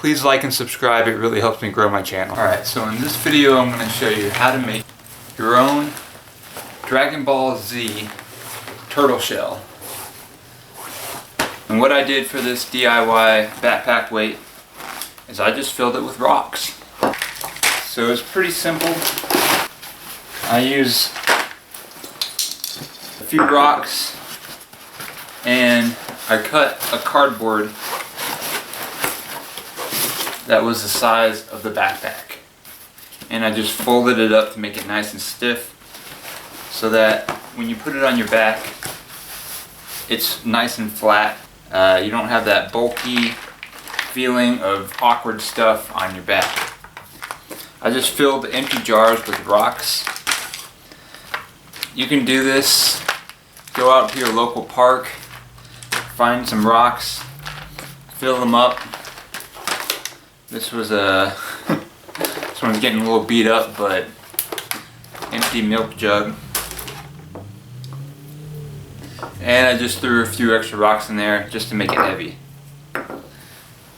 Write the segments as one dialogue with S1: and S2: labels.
S1: Please like and subscribe, it really helps me grow my channel. Alright, so in this video I'm going to show you how to make your own Dragon Ball Z turtle shell. And what I did for this DIY backpack weight is I just filled it with rocks. So it's pretty simple. I use a few rocks and I cut a cardboard that was the size of the backpack. And I just folded it up to make it nice and stiff so that when you put it on your back, it's nice and flat. You don't have that bulky feeling of awkward stuff on your back. I just filled empty jars with rocks. You can do this, go out to your local park, find some rocks, fill them up. This was this one's getting a little beat up, but empty milk jug. And I just threw a few extra rocks in there just to make it heavy.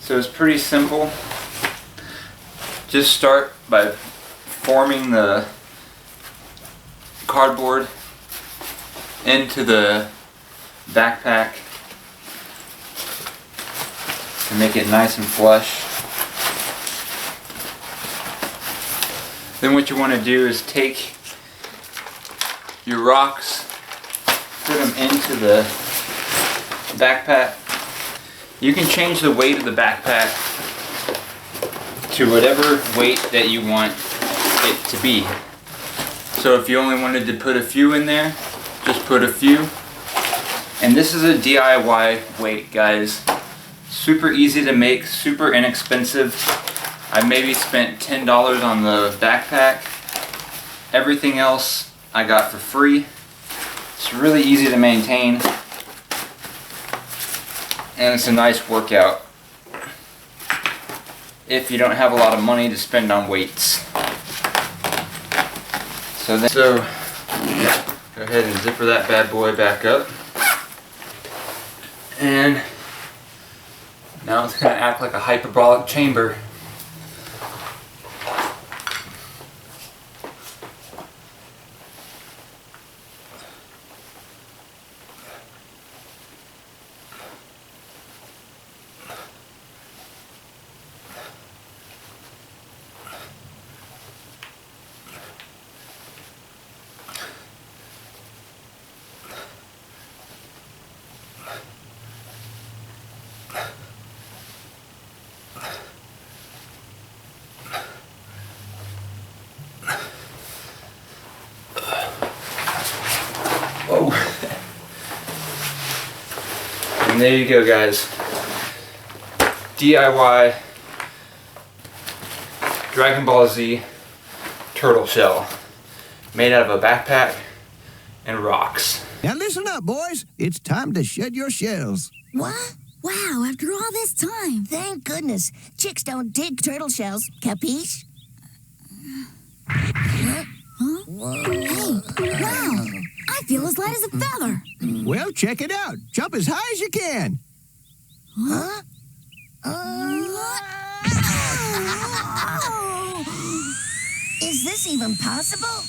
S1: So it's pretty simple. Just start by forming the cardboard into the backpack to make it nice and flush. Then what you want to do is take your rocks, put them into the backpack. You can change the weight of the backpack to whatever weight that you want it to be. So if you only wanted to put a few in there, just put a few. And this is a DIY weight, guys. Super easy to make, super inexpensive. I maybe spent $10 on the backpack. Everything else I got for free. It's really easy to maintain. And it's a nice workout if you don't have a lot of money to spend on weights. So go ahead and zipper that bad boy back up. And now it's going to act like a hyperbolic chamber. And there you go, guys. DIY Dragon Ball Z turtle shell made out of a backpack and rocks.
S2: Now listen up, boys. It's time to shed your shells.
S3: What? Wow, after all this time.
S4: Thank goodness. Chicks don't dig turtle shells. Capiche?
S3: Huh? Hey, wow. I feel as light as a feather.
S2: Well, check it out. Jump as high as you can.
S4: Huh? Is this even possible?